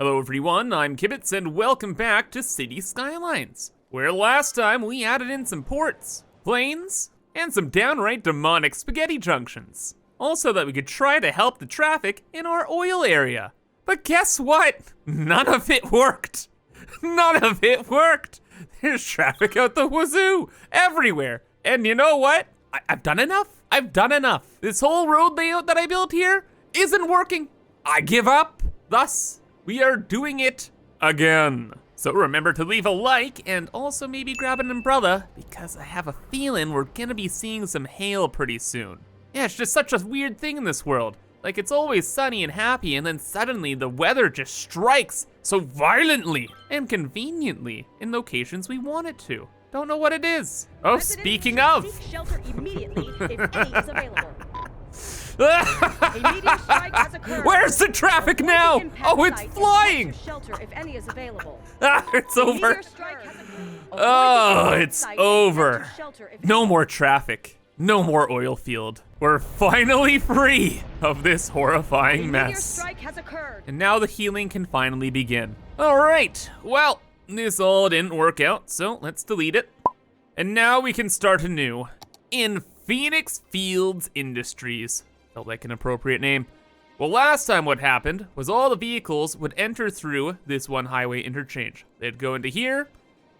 Hello everyone, I'm Kibitz and welcome back to City Skylines, where last time we added in some ports, planes, and some downright demonic spaghetti junctions. Also that we could try to help the traffic in our oil area. But guess what? None of it worked. None of it worked. There's traffic out the wazoo, everywhere. And you know what? I've done enough. I've done enough. This whole road layout that I built here isn't working. I give up. Thus, we are doing it again. So remember to leave a like and also maybe grab an umbrella because I have a feeling we're gonna be seeing some hail pretty soon. Yeah, it's just such a weird thing in this world. Like it's always sunny and happy and then suddenly the weather just strikes so violently and conveniently in locations we want it to. Don't know what it is. Oh, speaking of. Seek shelter immediately if any is available. A meteor strike has occurred. Where's the traffic now? Oh, it's flying! Shelter if any is available. It's over. Oh, it's over. No more traffic. No more oil field. We're finally free of this horrifying mess. Strike has occurred. And now the healing can finally begin. All right, well, this all didn't work out, so let's delete it. And now we can start anew in Phoenix Fields Industries. Felt like an appropriate name. Well, last time what happened was all the vehicles would enter through this one highway interchange. They'd go into here,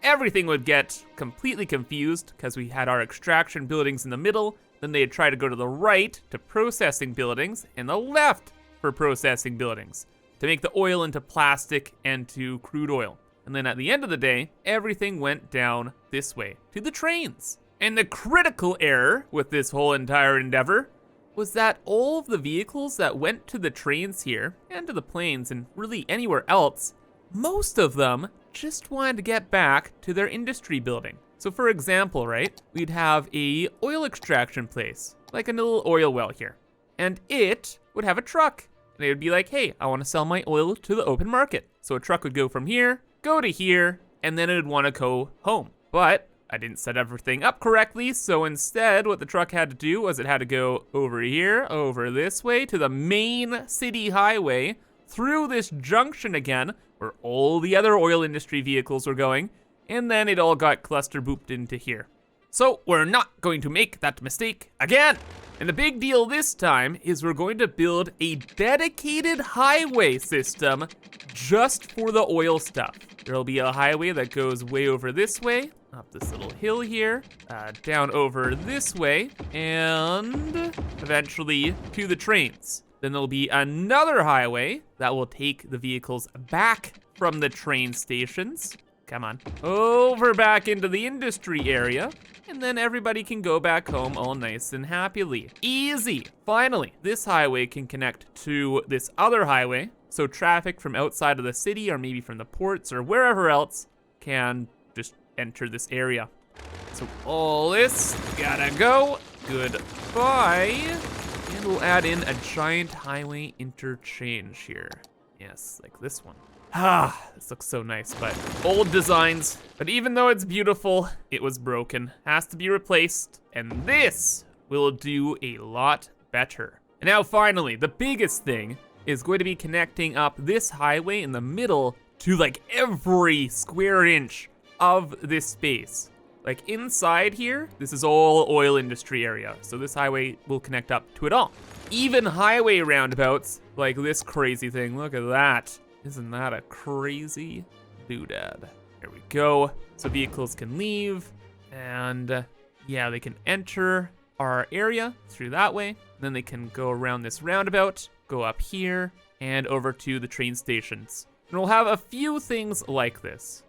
everything would get completely confused because we had our extraction buildings in the middle, then they'd try to go to the right to processing buildings and the left for processing buildings to make the oil into plastic and to crude oil. And then at the end of the day, everything went down this way to the trains. And the critical error with this whole entire endeavor was that all of the vehicles that went to the trains here and to the planes and really anywhere else, most of them just wanted to get back to their industry building. So for example, right, we'd have a oil extraction place, like a little oil well here, and it would have a truck. And it would be like, hey, I want to sell my oil to the open market. So a truck would go from here, go to here, and then it would want to go home. But I didn't set everything up correctly, so instead what the truck had to do was it had to go over here, over this way to the main city highway, through this junction again, where all the other oil industry vehicles were going, and then it all got cluster booped into here. So we're not going to make that mistake again. And the big deal this time is we're going to build a dedicated highway system just for the oil stuff. There'll be a highway that goes way over this way, up this little hill here, down over this way, and eventually to the trains. Then there'll be another highway that will take the vehicles back from the train stations. Come on, over back into the industry area, and then everybody can go back home all nice and happily. Easy. Finally, this highway can connect to this other highway, so traffic from outside of the city or maybe from the ports or wherever else can just enter this area. So all this gotta go. Goodbye. And we'll add in a giant highway interchange here. Yes, like this one. This looks so nice, but old designs. But even though it's beautiful, it was broken. Has to be replaced, and this will do a lot better. And now finally, the biggest thing is going to be connecting up this highway in the middle to like every square inch of this space. Like inside here, this is all oil industry area. So this highway will connect up to it all. Even highway roundabouts, like this crazy thing, look at that. Isn't that a crazy doodad? There we go. So vehicles can leave and yeah, they can enter our area through that way. Then they can go around this roundabout, go up here and over to the train stations. And we'll have a few things like this.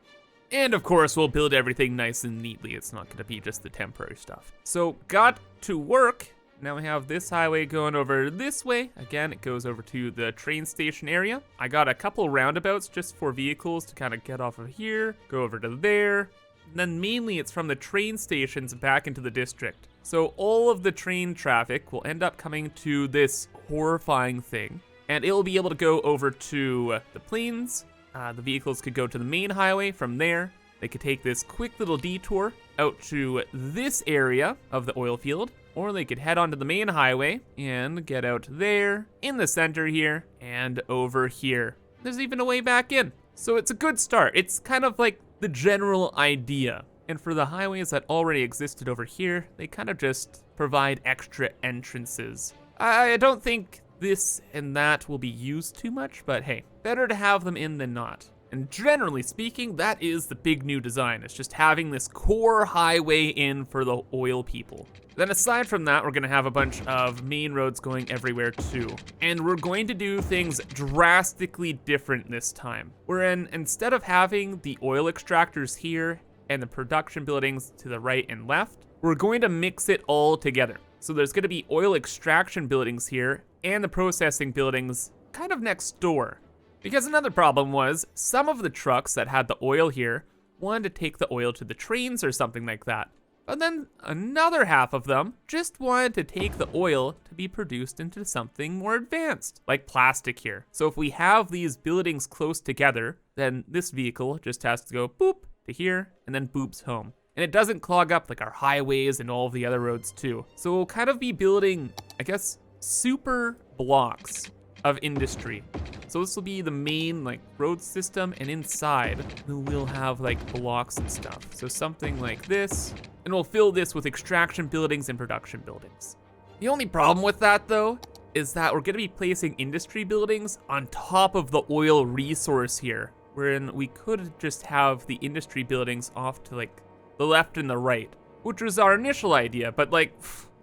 And of course, we'll build everything nice and neatly. It's not gonna be just the temporary stuff. So got to work. Now we have this highway going over this way. Again, it goes over to the train station area. I got a couple roundabouts just for vehicles to kind of get off of here, go over to there. And then mainly it's from the train stations back into the district. So all of the train traffic will end up coming to this horrifying thing. And it will be able to go over to the plains. The vehicles could go to the main highway from there. They could take this quick little detour out to this area of the oil field, or they could head onto the main highway and get out there in the center here and over here. there's even a way back in. So it's a good start. It's kind of like the general idea. And for the highways that already existed over here, they kind of just provide extra entrances. I don't think this and that will be used too much, but hey, better to have them in than not. And generally speaking, that is the big new design. It's just having this core highway in for the oil people. Then aside from that, we're gonna have a bunch of main roads going everywhere too. And we're going to do things drastically different this time. Instead of having the oil extractors here and the production buildings to the right and left, we're going to mix it all together. So there's gonna be oil extraction buildings here and the processing buildings kind of next door. Because another problem was, some of the trucks that had the oil here wanted to take the oil to the trains or something like that. But then another half of them just wanted to take the oil to be produced into something more advanced, like plastic here. So if we have these buildings close together, then this vehicle just has to go boop to here and then boops home. And it doesn't clog up like our highways and all of the other roads too. So we'll kind of be building, I guess, super blocks of industry. So this will be the main like road system, and inside we'll have like blocks and stuff. So something like this, and we'll fill this with extraction buildings and production buildings. The only problem with that though, is that we're gonna be placing industry buildings on top of the oil resource here, wherein we could just have the industry buildings off to like the left and the right, which was our initial idea, but like,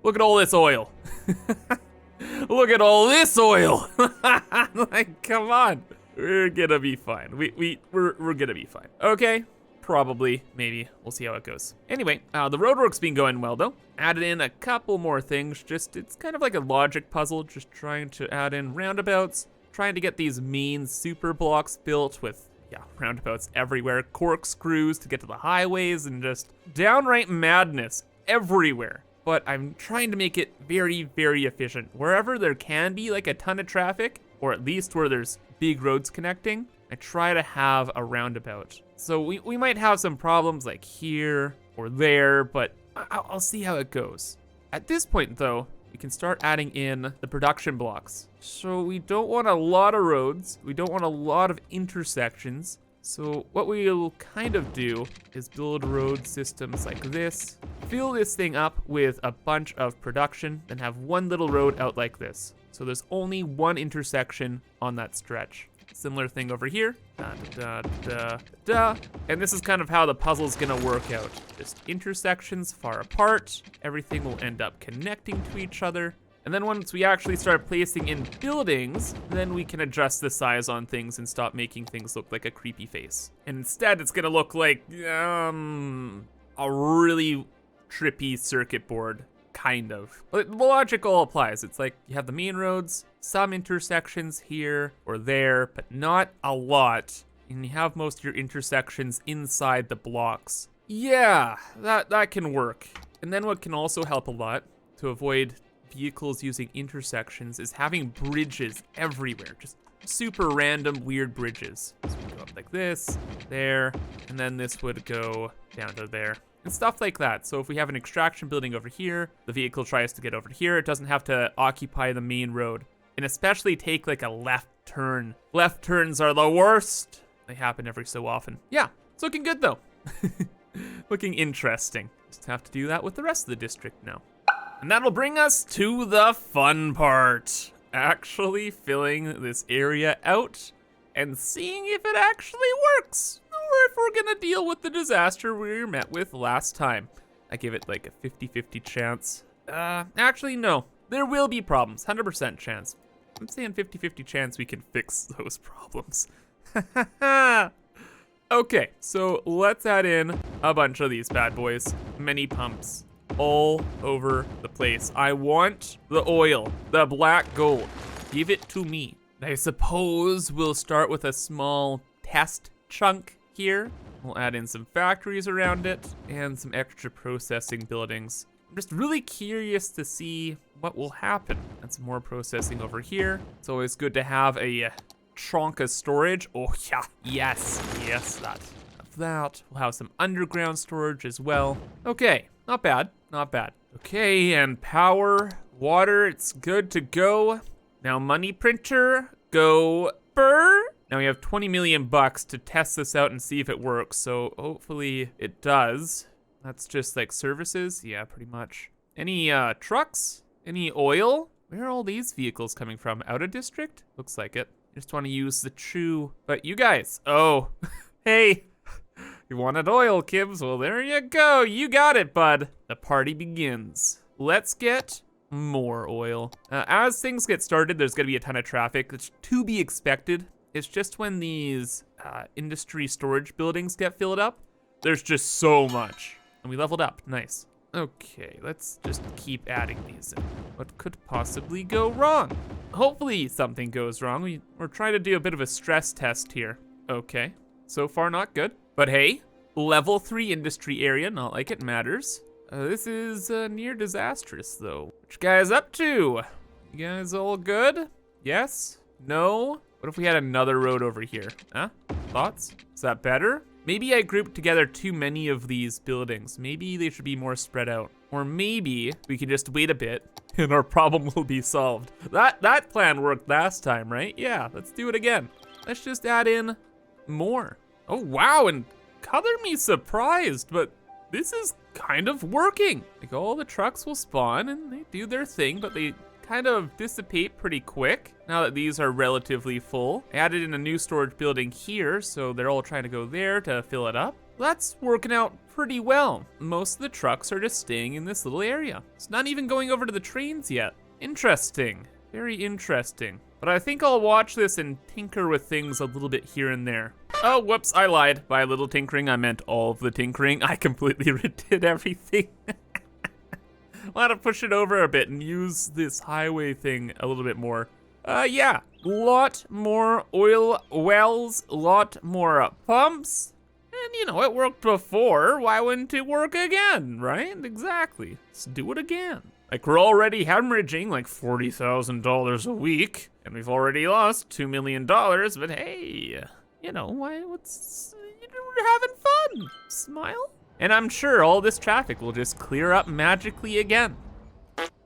look at all this oil. Look at all this oil. Like, come on. We're gonna be fine. We're gonna be fine. Okay, probably, maybe. We'll see how it goes. Anyway, the roadwork's been going well though. Added in a couple more things. It's kind of like a logic puzzle, just trying to add in roundabouts, trying to get these main super blocks built with, yeah, roundabouts everywhere, corkscrews to get to the highways, and just downright madness everywhere. But I'm trying to make it very, very efficient. Wherever there can be like a ton of traffic, or at least where there's big roads connecting, I try to have a roundabout. So we might have some problems like here or there, but I'll see how it goes. At this point though, we can start adding in the production blocks. So we don't want a lot of roads. We don't want a lot of intersections. So what we'll kind of do is build road systems like this, fill this thing up with a bunch of production, then have one little road out like this. So there's only one intersection on that stretch. Similar thing over here, and this is kind of how the puzzle's gonna work out. Just intersections far apart, everything will end up connecting to each other. And then once we actually start placing in buildings, then we can adjust the size on things and stop making things look like a creepy face. And instead, it's gonna look like a really trippy circuit board, kind of. But the logic all applies. It's like you have the main roads, some intersections here or there, but not a lot. And you have most of your intersections inside the blocks. Yeah, that can work. And then what can also help a lot to avoid vehicles using intersections is having bridges everywhere, just super random weird bridges. So we go up like this, there, and then this would go down to there, and stuff like that. So if we have an extraction building over here, the vehicle tries to get over here, it doesn't have to occupy the main road, and especially take like a left turn. Left turns are the worst. They happen every so often. Yeah, it's looking good though. Looking interesting. Just have to do that with the rest of the district now. And that'll bring us to the fun part. Actually filling this area out and seeing if it actually works, or if we're gonna deal with the disaster we were met with last time. I give it like a 50-50 chance. Actually no, there will be problems, 100% chance. I'm saying 50-50 chance we can fix those problems. Okay, so let's add in a bunch of these bad boys. Many pumps. All over the place. I want the oil, the black gold. Give it to me. I suppose we'll start with a small test chunk here. We'll add in some factories around it and some extra processing buildings. I'm just really curious to see what will happen. And some more processing over here. It's always good to have a trunk of storage. Oh yeah, yes, that. We'll have some underground storage as well. Okay, not bad. Not bad. Okay, and power, water, it's good to go. Now money printer, go burr. Now we have 20 million bucks to test this out and see if it works. So hopefully it does. That's just like services. Yeah, pretty much. Any trucks? Any oil? Where are all these vehicles coming from? Out of district? Looks like it. Just want to use the true, but you guys, oh, hey, you wanted oil, Kibs? Well, there you go. You got it, bud. The party begins. Let's get more oil. As things get started, there's gonna be a ton of traffic. It's to be expected. It's just when these industry storage buildings get filled up, there's just so much. And we leveled up, nice. Okay, let's just keep adding these in. What could possibly go wrong? Hopefully something goes wrong. We're trying to do a bit of a stress test here. Okay, so far not good. But hey, level 3 industry area, not like it matters. This is near disastrous though. What you guys up to? You guys all good? Yes? No? What if we had another road over here? Huh? Thoughts? Is that better? Maybe I grouped together too many of these buildings. Maybe they should be more spread out. Or maybe we can just wait a bit and our problem will be solved. That plan worked last time, right? Yeah, let's do it again. Let's just add in more. Oh, wow, and color me surprised, but this is kind of working. Like all the trucks will spawn and they do their thing, but they kind of dissipate pretty quick now that these are relatively full. I added in a new storage building here, so they're all trying to go there to fill it up. That's working out pretty well. Most of the trucks are just staying in this little area. It's not even going over to the trains yet. Interesting, very interesting. But I think I'll watch this and tinker with things a little bit here and there. Oh, whoops, I lied. By a little tinkering, I meant all of the tinkering. I completely redid everything. I'll have to push it over a bit and use this highway thing a little bit more. Yeah, lot more oil wells, lot more pumps. And you know, it worked before, why wouldn't it work again, right? Exactly, let's do it again. Like we're already hemorrhaging like $40,000 a week, and we've already lost $2 million, but hey, you know, we're having fun, smile. And I'm sure all this traffic will just clear up magically again.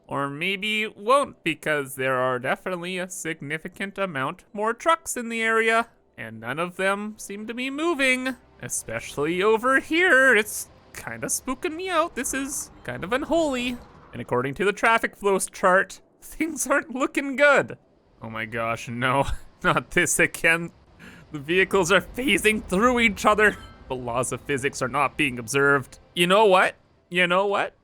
Or maybe it won't, because there are definitely a significant amount more trucks in the area, and none of them seem to be moving, especially over here. It's kind of spooking me out. This is kind of unholy. And according to the traffic flows chart, things aren't looking good. Oh my gosh, no, not this again. The vehicles are phasing through each other. The laws of physics are not being observed. You know what? You know what?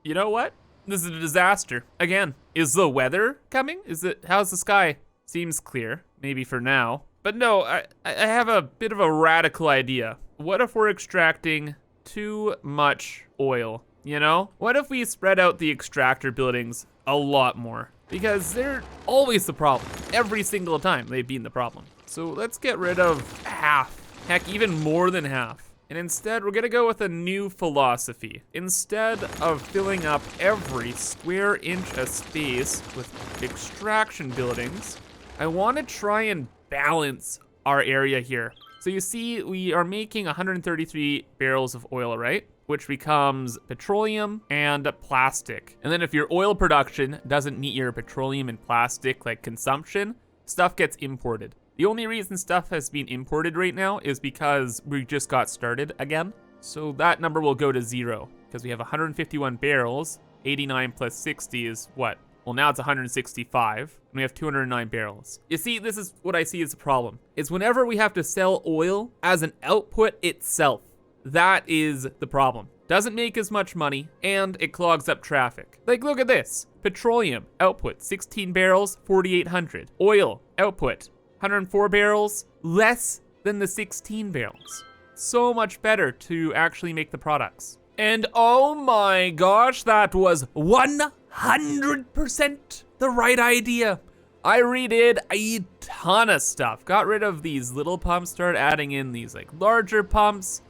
You know what? This is a disaster. Again, is the weather coming? How's the sky? Seems clear, maybe for now. But no, I have a bit of a radical idea. What if we're extracting too much oil, you know? What if we spread out the extractor buildings a lot more? Because they're always the problem. Every single time they've been the problem. So let's get rid of half. Heck, even more than half. And instead, we're gonna go with a new philosophy. Instead of filling up every square inch of space with extraction buildings, I wanna try and balance our area here. So you see, we are making 133 barrels of oil, right? Which becomes petroleum and plastic. And then if your oil production doesn't meet your petroleum and plastic like consumption, stuff gets imported. The only reason stuff has been imported right now is because we just got started again. So that number will go to 0 because we have 151 barrels. 89 plus 60 is what? Well, now it's 165 and we have 209 barrels. You see, this is what I see as a problem. Is whenever we have to sell oil as an output itself, that is the problem. Doesn't make as much money and it clogs up traffic. Like, look at this. Petroleum output, 16 barrels, 4,800. Oil output, 104 barrels, less than the 16 barrels. So much better to actually make the products. And oh my gosh, that was 100% the right idea. I redid a ton of stuff. Got rid of these little pumps, started adding in these like larger pumps,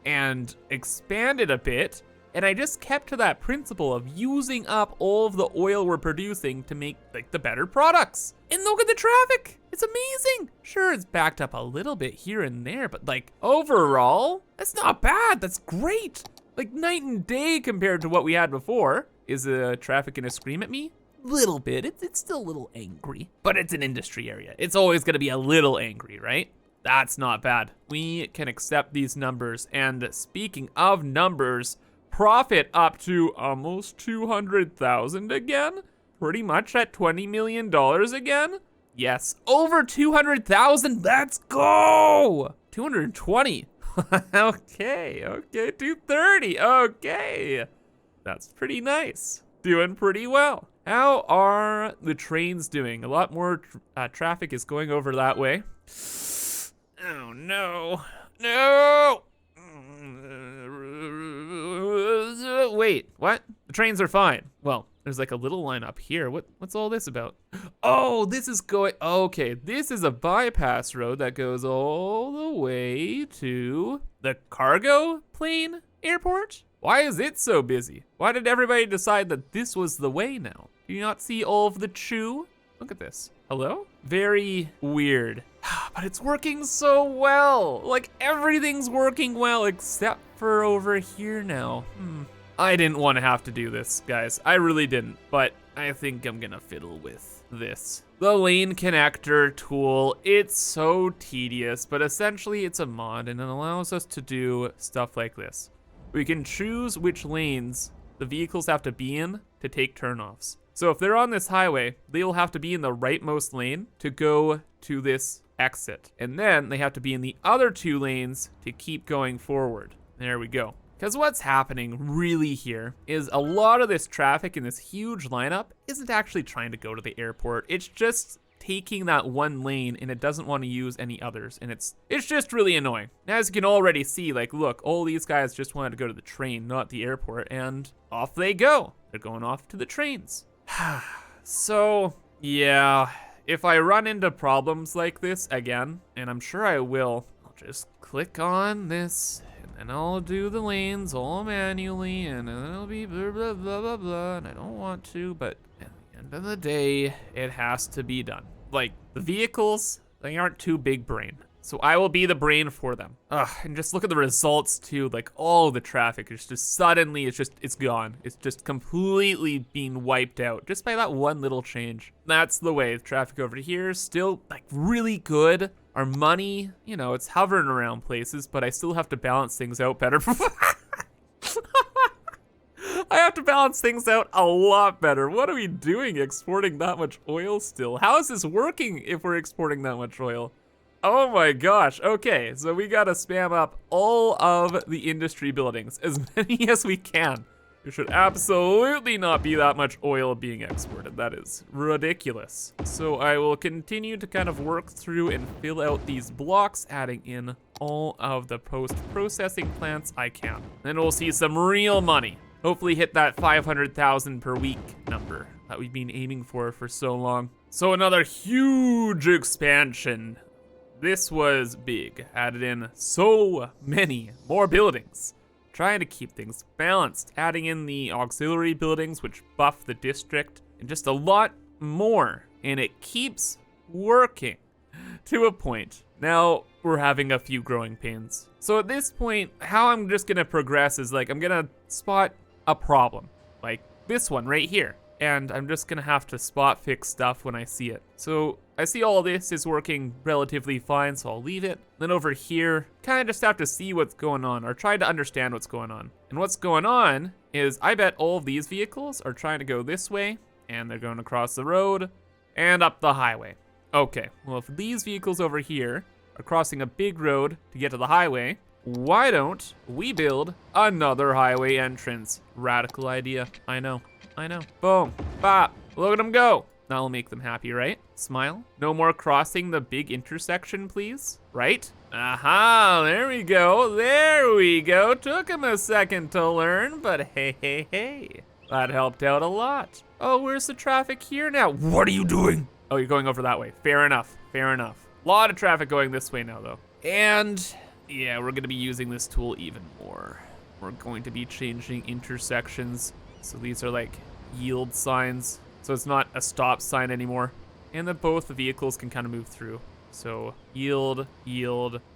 and expanded a bit. And I just kept to that principle of using up all of the oil we're producing to make like the better products. And look at the traffic, it's amazing. Sure, it's backed up a little bit here and there, but like overall, that's not bad, that's great. Like night and day compared to what we had before. Is the traffic gonna scream at me? little bit. It's still a little angry, but it's an industry area. It's always gonna be a little angry, right? That's not bad. We can accept these numbers. And speaking of numbers, profit up to almost 200,000 again? Pretty much at $20 million again? Yes, over 200,000, let's go! 220, okay, 230, okay. That's pretty nice, doing pretty well. How are the trains doing? A lot more traffic is going over that way. Oh no, no! Wait, what? The trains are fine. Well, there's like a little line up here. What's all this about? Oh, this is going, okay, this is a bypass road that goes all the way to the cargo plane airport? Why is it so busy? Why did everybody decide that this was the way now? Do you not see all of the chew? Look at this. Hello? Very weird. But it's working so well. Like everything's working well except for over here now. I didn't want to have to do this, guys. I really didn't, but I think I'm gonna fiddle with this. The lane connector tool, it's so tedious, but essentially it's a mod and it allows us to do stuff like this. We can choose which lanes the vehicles have to be in to take turnoffs. So if they're on this highway, they'll have to be in the rightmost lane to go to this exit. And then they have to be in the other two lanes to keep going forward. There we go. Because what's happening really here is a lot of this traffic in this huge lineup isn't actually trying to go to the airport. It's just taking that one lane and it doesn't want to use any others. And it's just really annoying. As you can already see, like, look, all these guys just wanted to go to the train, not the airport, and off they go. They're going off to the trains. So, yeah, if I run into problems like this again, and I'm sure I will, I'll just click on this and I'll do the lanes all manually and then it'll be blah, blah, blah, blah, blah, and I don't want to, but at the end of the day, it has to be done. Like, the vehicles, they aren't too big brain. So I will be the brain for them. And just look at the results too, like all the traffic is just suddenly, it's gone. It's just completely being wiped out just by that one little change. That's the way. The traffic over here is still like really good. Our money, you know, it's hovering around places, but I still have to balance things out better. I have to balance things out a lot better. What are we doing exporting that much oil still? How is this working if we're exporting that much oil? Oh my gosh, okay, so we gotta spam up all of the industry buildings, as many as we can. There should absolutely not be that much oil being exported. That is ridiculous. So I will continue to kind of work through and fill out these blocks, adding in all of the post-processing plants I can. Then we'll see some real money. Hopefully hit that 500,000 per week number that we've been aiming for so long. So another huge expansion. This was big, added in so many more buildings. Trying to keep things balanced, adding in the auxiliary buildings which buff the district, and just a lot more. And it keeps working to a point. Now we're having a few growing pains. So at this point, how I'm just gonna progress is like, I'm gonna spot a problem, like this one right here. And I'm just gonna have to spot fix stuff when I see it. So I see all this is working relatively fine, so I'll leave it. Then over here, kind of just have to see what's going on or try to understand what's going on. And what's going on is I bet all of these vehicles are trying to go this way and they're going across the road and up the highway. Okay, well if these vehicles over here are crossing a big road to get to the highway, why don't we build another highway entrance? Radical idea, I know. Boom, bop, look at them go. That'll make them happy, right? Smile. No more crossing the big intersection, please. Right? Aha, there we go. Took him a second to learn, but hey. That helped out a lot. Oh, where's the traffic here now? What are you doing? Oh, you're going over that way. Fair enough. Lot of traffic going this way now, though. And yeah, we're gonna be using this tool even more. We're going to be changing intersections. So these are like yield signs. So it's not a stop sign anymore. And that both the vehicles can kind of move through. So yield,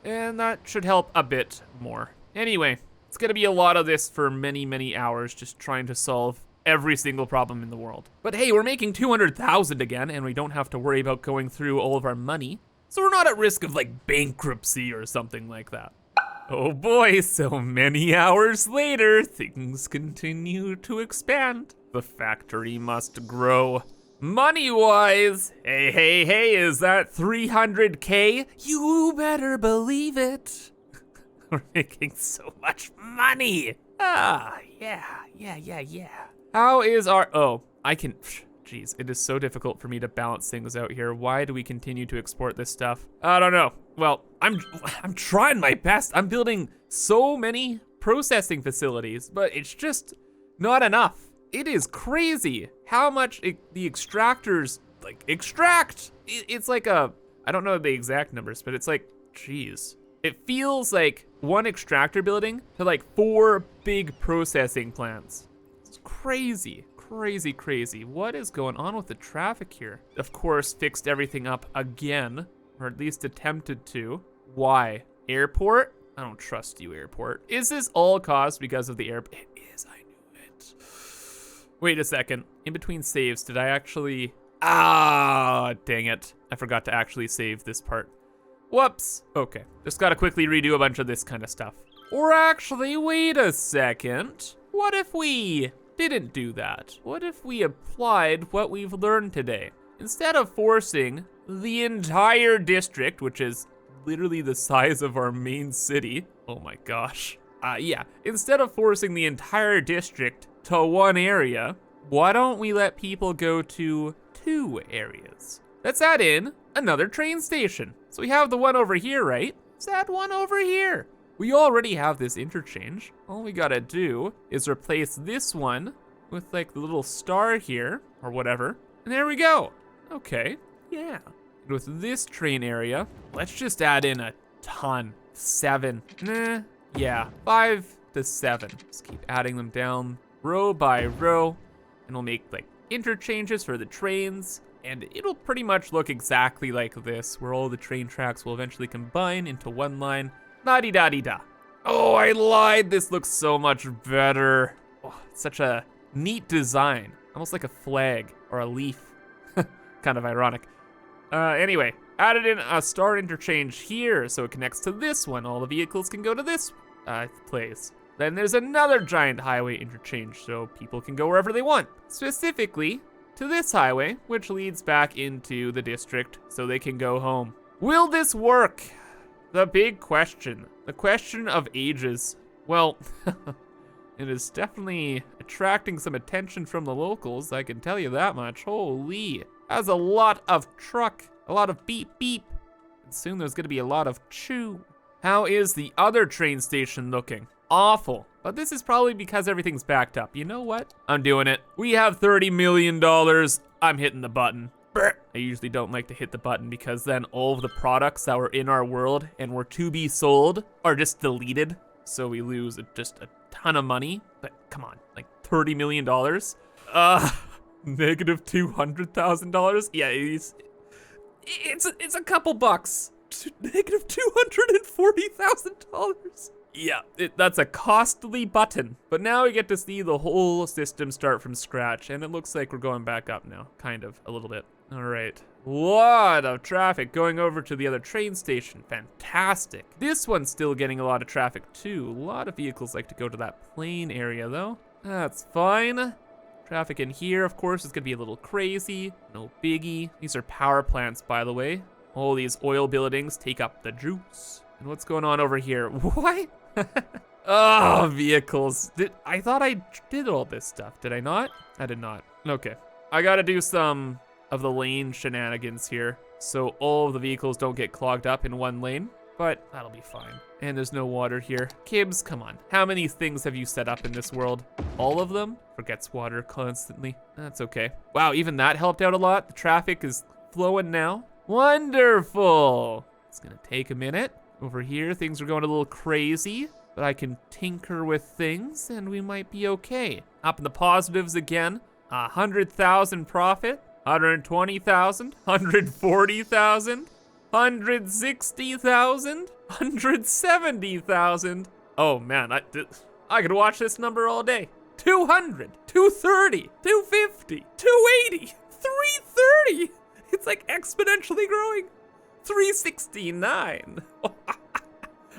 and that should help a bit more. Anyway, it's gonna be a lot of this for many hours, just trying to solve every single problem in the world. But hey, we're making 200,000 again, and we don't have to worry about going through all of our money. So we're not at risk of like bankruptcy or something like that. Oh boy, so many hours later, things continue to expand. The factory must grow. Money-wise, hey, is that 300K? You better believe it. We're making so much money. Yeah. How is our, geez, it is so difficult for me to balance things out here. Why do we continue to export this stuff? I don't know. Well, I'm trying my best. I'm building so many processing facilities, but it's just not enough. It is crazy how much the extractors like extract. It's like I don't know the exact numbers, but it's like, geez. It feels like one extractor building to like 4 big processing plants. It's crazy. What is going on with the traffic here? Of course, fixed everything up again, or at least attempted to. Why? Airport? I don't trust you, airport. Is this all caused because of the airport? It is, I knew it. Wait a second. In between saves, did I actually... dang it. I forgot to actually save this part. Whoops. Okay, just gotta quickly redo a bunch of this kind of stuff. Or actually, wait a second. What if we didn't do that? What if we applied what we've learned today? Instead of forcing the entire district, which is literally the size of our main city. Oh my gosh. Instead of forcing the entire district to one area, why don't we let people go to 2 areas? Let's add in another train station. So we have the one over here, right? Let's add one over here. We already have this interchange. All we gotta do is replace this one with like the little star here or whatever. And there we go. Okay, yeah. And with this train area, let's just add in a ton. 7, yeah, 5 to 7. Just keep adding them down row by row. And we'll make like interchanges for the trains. And it'll pretty much look exactly like this, where all the train tracks will eventually combine into one line. La-di-da-di-da. Oh, I lied. This looks so much better. Oh, it's such a neat design. Almost like a flag or a leaf. Kind of ironic. Anyway, added in a star interchange here, so it connects to this one. All the vehicles can go to this place. Then there's another giant highway interchange, so people can go wherever they want. Specifically to this highway, which leads back into the district, so they can go home. Will this work? The big question. The question of ages. Well, it is definitely attracting some attention from the locals, I can tell you that much. Holy. That's a lot of truck, a lot of beep beep. And soon there's gonna be a lot of chew. How is the other train station looking? Awful. But this is probably because everything's backed up. You know what? I'm doing it. We have $30 million. I'm hitting the button. I usually don't like to hit the button because then all of the products that were in our world and were to be sold are just deleted. So we lose just a ton of money. But come on, like $30 million? Negative $200,000? Yeah, it's a couple bucks. Negative $240,000. Yeah, that's a costly button. But now we get to see the whole system start from scratch, and it looks like we're going back up now, kind of, a little bit. All right, lot of traffic going over to the other train station. Fantastic. This one's still getting a lot of traffic too. A lot of vehicles like to go to that plain area though. That's fine. Traffic in here, of course, is gonna be a little crazy. No biggie. These are power plants, by the way. All these oil buildings take up the juice. And what's going on over here? What? Oh, vehicles. I thought I did all this stuff. Did I not? I did not. Okay. I gotta do some of the lane shenanigans here, so all of the vehicles don't get clogged up in one lane, but that'll be fine. And there's no water here. Kibs, come on. How many things have you set up in this world? All of them? Forgets water constantly. That's okay. Wow, even that helped out a lot. The traffic is flowing now. Wonderful. It's gonna take a minute. Over here, things are going a little crazy, but I can tinker with things and we might be okay. Up in the positives again, 100,000 profit, 120,000, 140,000, 160,000, 170,000. Oh man, I could watch this number all day. 200, 230, 250, 280, 330. It's like exponentially growing. 369.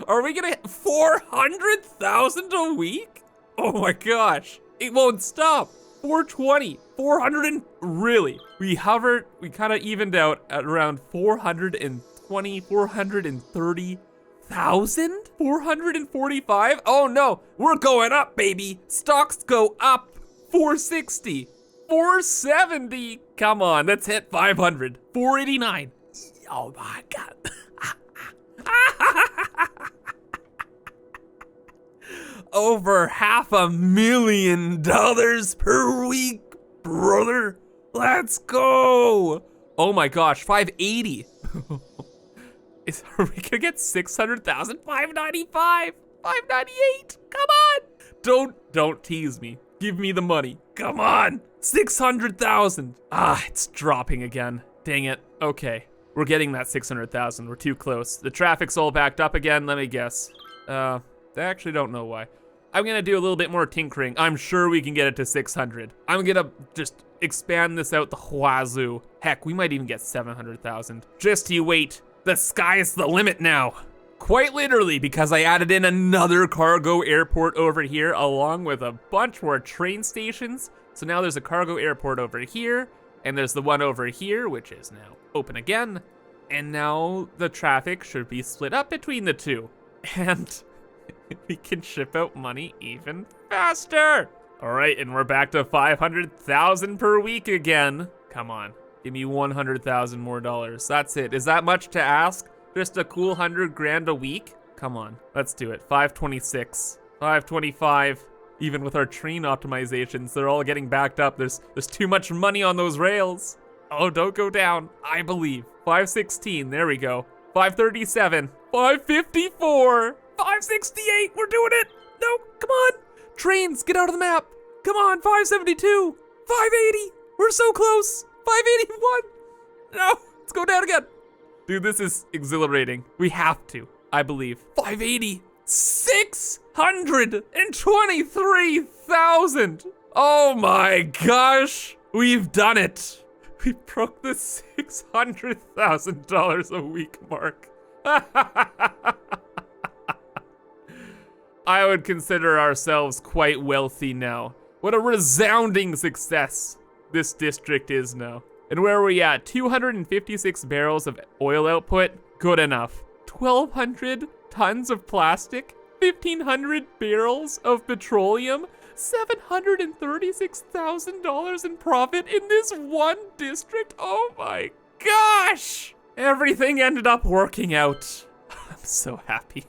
Are we gonna hit 400,000 a week? Oh my gosh, it won't stop. 420, 400, really? We kind of evened out at around 420, 430,000? 445? Oh no, we're going up, baby. Stocks go up. 460, 470. Come on, let's hit 500. 489. Oh my God. Over $500,000 per week, brother. Let's go. Oh my gosh, 580. Are we gonna get 600,000? 595, 598. Come on. Don't tease me. Give me the money. Come on. 600,000. Ah, it's dropping again. Dang it. Okay, we're getting that 600,000. We're too close. The traffic's all backed up again. Let me guess. I actually don't know why. I'm gonna do a little bit more tinkering. I'm sure we can get it to 600. I'm gonna just expand this out the wazoo. Heck, we might even get 700,000. Just you wait. The sky's the limit now. Quite literally, because I added in another cargo airport over here along with a bunch more train stations. So now there's a cargo airport over here, and there's the one over here, which is now open again. And now the traffic should be split up between the two. And we can ship out money even faster. All right, and we're back to 500,000 per week again. Come on, give me 100,000 more dollars. That's it. Is that much to ask? Just a cool 100 grand a week? Come on, let's do it. 526, 525. Even with our train optimizations, they're all getting backed up. There's too much money on those rails. Oh, don't go down. I believe. 516, there we go. 537, 554. 568, we're doing it. No, come on. Trains, get out of the map. Come on, 572, 580. We're so close. 581. No, let's go down again. Dude, this is exhilarating. We have to, I believe. 580, 623,000. Oh my gosh, we've done it. We broke the $600,000 a week mark. I would consider ourselves quite wealthy now. What a resounding success this district is now. And where are we at? 256 barrels of oil output, good enough. 1,200 tons of plastic, 1,500 barrels of petroleum, $736,000 in profit in this one district. Oh my gosh! Everything ended up working out. I'm so happy.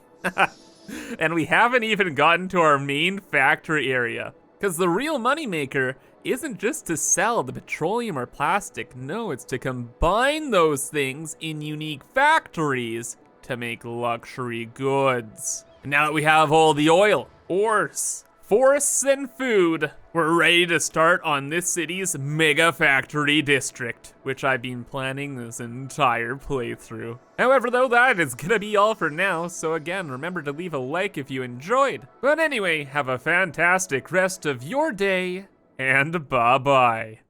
And we haven't even gotten to our main factory area. Because the real moneymaker isn't just to sell the petroleum or plastic. No, it's to combine those things in unique factories to make luxury goods. And now that we have all the oil, ores, forests, and food, we're ready to start on this city's mega factory district, which I've been planning this entire playthrough. However, though, that is gonna be all for now, so again, remember to leave a like if you enjoyed. But anyway, have a fantastic rest of your day, and bye-bye.